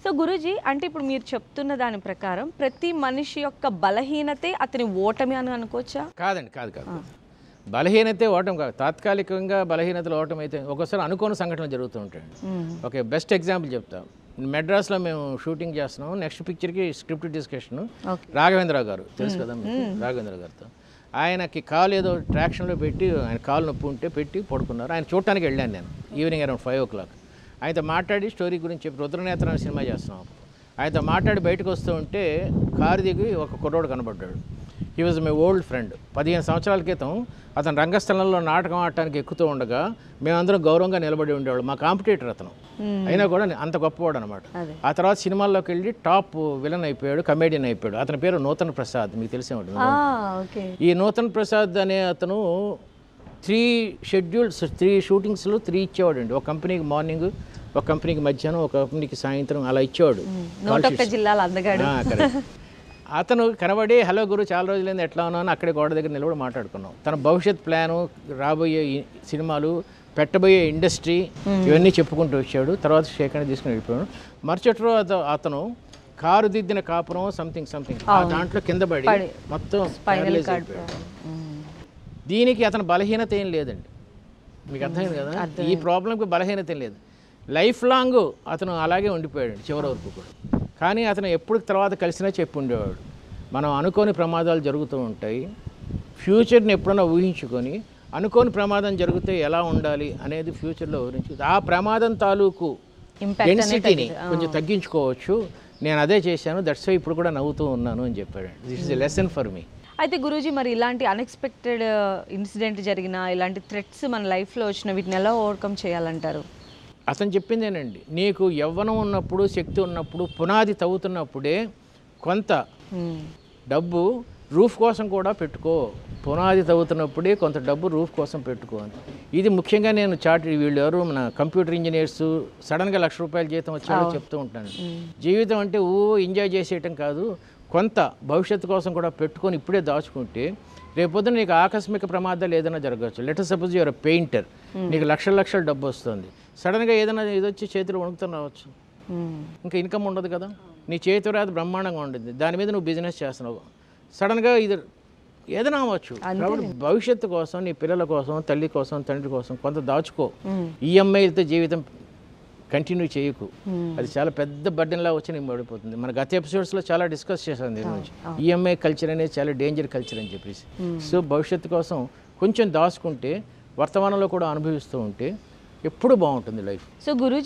So Guruji అంటే ఇప్పుడు మీరు చెప్తున్న దాని ప్రకారం ప్రతి మనిషి యొక్క బలహీనతే అతని ఓటమి అని అనుకోవచ్చా? కాదండి, కాదు కాదు. బలహీనతే ఓటమి కాదు. తాత్కాలికంగా బలహీనతలు ఓటమి అయితే ఒక్కోసారి అనుకోని సంఘటనలు జరుగుతూ ఉంటాయి. ఓకే, బెస్ట్ ఎగ్జాంపుల్ చెప్తా. మెడ్రాస్లో మేము షూటింగ్ చేస్తున్నాం. నెక్స్ట్ పిక్చర్కి స్క్రిప్ట్ డిస్కషన్ రాఘవేంద్రరావు గారు తెలుసు కదా మీకు, రాఘవేంద్ర గారితో. ఆయనకి కాలు ఏదో ట్రాక్షన్లో పెట్టి ఆయన కాలు నొప్పి ఉంటే పెట్టి పడుకున్నారు. ఆయన చూడటానికి వెళ్ళాను నేను ఈవినింగ్ అరౌండ్ 5 o'clock. ఆయనతో మాట్లాడి స్టోరీ గురించి చెప్పి రుద్రనేత్ర అనే సినిమా చేస్తున్నాం. ఆయనతో మాట్లాడి బయటకు వస్తూ ఉంటే కారు దిగి ఒక కుర్రోడు కనబడ్డాడు. He was my old friend. 15 సంవత్సరాల క్రితం అతను రంగస్థలంలో నాటకం ఆడటానికి ఎక్కుతూ ఉండగా మేమందరం గౌరవంగా నిలబడి ఉండేవాళ్ళు. మా కాంపిటేటర్ అతను, అయినా కూడా అంత గొప్పవాడు అనమాట. ఆ తర్వాత సినిమాల్లోకి వెళ్ళి టాప్ విలన్ అయిపోయాడు, కమేడియన్ అయిపోయాడు. అతని పేరు నూతన్ ప్రసాద్, మీకు తెలిసే ఉంటుంది. ఈ నూతన్ ప్రసాద్ అనే అతను 3 షూటింగ్స్లో 3 ఇచ్చేవాడు అండి. ఒక కంపెనీకి మార్నింగ్, ఒక కంపెనీకి మధ్యాహ్నం, ఒక కంపెనీకి సాయంత్రం అలా ఇచ్చేవాడు. అతను కనబడి హలో గురు చాలా రోజులైంది ఎట్లా ఉన్నాను అక్కడే గోడ దగ్గర నిలబడి మాట్లాడుకున్నాం. తన భవిష్యత్ ప్లాను, రాబోయే సినిమాలు, పెట్టబోయే ఇండస్ట్రీ ఇవన్నీ చెప్పుకుంటూ వచ్చాడు. తర్వాత షేకాన్ని తీసుకుని వెళ్ళిపోయాడు. మరుసటి రోజు అతను కారు దిద్దిన కాపురం సంథింగ్ దాంట్లో కింద పడి మొత్తం ప్యారలైజ్ అయిపోయాడు. దీనికి అతని బలహీనత ఏం లేదండి, మీకు అర్థమైంది కదా. ఈ ప్రాబ్లంకి బలహీనత ఏం లేదు. లైఫ్ లాంగ్ అతను అలాగే ఉండిపోయాడు చివరి వరకు కూడా. కానీ అతను ఎప్పుడు తర్వాత కలిసినా చెప్పి ఉండేవాడు, మనం అనుకోని ప్రమాదాలు జరుగుతూ ఉంటాయి, ఫ్యూచర్ని ఎప్పుడైనా ఊహించుకొని అనుకోని ప్రమాదం జరిగితే ఎలా ఉండాలి అనేది ఫ్యూచర్లో ఊహించు, ఆ ప్రమాదం తాలూకు డెన్సిటీని కొంచెం తగ్గించుకోవచ్చు. నేను అదే చేశాను, దట్స్ వై ఇప్పుడు కూడా నవ్వుతూ ఉన్నాను అని చెప్పాడు. This is a lesson for me. అయితే గురూజీ మరి ఇలాంటి అన్ఎక్స్పెక్టెడ్ ఇన్సిడెంట్ జరిగిన, ఇలాంటి థ్రెట్స్ మన లైఫ్లో వచ్చిన వీటిని ఎలా ఓవర్కమ్ చేయాలంటారు? అతను చెప్పిందేనండి, నీకు యవ్వనం ఉన్నప్పుడు, శక్తి ఉన్నప్పుడు, పునాది తవ్వుతున్నప్పుడే కొంత డబ్బు రూఫ్ కోసం కూడా పెట్టుకో. పునాది తవ్వుతున్నప్పుడే కొంత డబ్బు రూఫ్ కోసం పెట్టుకో అని. ఇది ముఖ్యంగా నేను వీళ్ళు ఎవరు మన కంప్యూటర్ ఇంజనీర్స్ సడన్గా ₹1,00,000 జీతం వచ్చాడో చెప్తూ ఉంటాను. జీవితం అంటే ఎంజాయ్ చేసేయటం కాదు, కొంత భవిష్యత్తు కోసం కూడా పెట్టుకొని ఇప్పుడే దాచుకుంటే రేపొద్దున నీకు ఆకస్మిక ప్రమాదాలు ఏదైనా జరగవచ్చు. లెటర్ సపోజ్ యువర్ పెయింటర్, నీకు లక్షల డబ్బు వస్తుంది, సడన్గా ఏదైనా ఇదొచ్చి చేతులు వణుకుతూ రావచ్చు, ఇంకా ఇన్కమ్ ఉండదు కదా. నీ చేతి రాదు బ్రహ్మాండంగా ఉంటుంది, దాని మీద నువ్వు బిజినెస్ చేస్తున్నావు, సడన్గా ఇది ఏదైనా అవ్వచ్చు. కాబట్టి భవిష్యత్తు కోసం, నీ పిల్లల కోసం, తల్లి కోసం, తండ్రి కోసం కొంత దాచుకో. ఈఎంఐలతో జీవితం కంటిన్యూ చేయకు, అది చాలా పెద్ద బర్డెన్లా వచ్చి నీకు పడిపోతుంది. మన గత ఎపిసోడ్స్లో చాలా డిస్కస్ చేశాను దీని గురించి. ఈఎంఐ కల్చర్ అనేది చాలా డేంజర్ కల్చర్ అని చెప్పేసి. సో భవిష్యత్తు కోసం కొంచెం దాచుకుంటే, వర్తమానంలో కూడా అనుభవిస్తూ ఉంటే ఎప్పుడు బాగుంటుంది లైఫ్. సో గురూజీ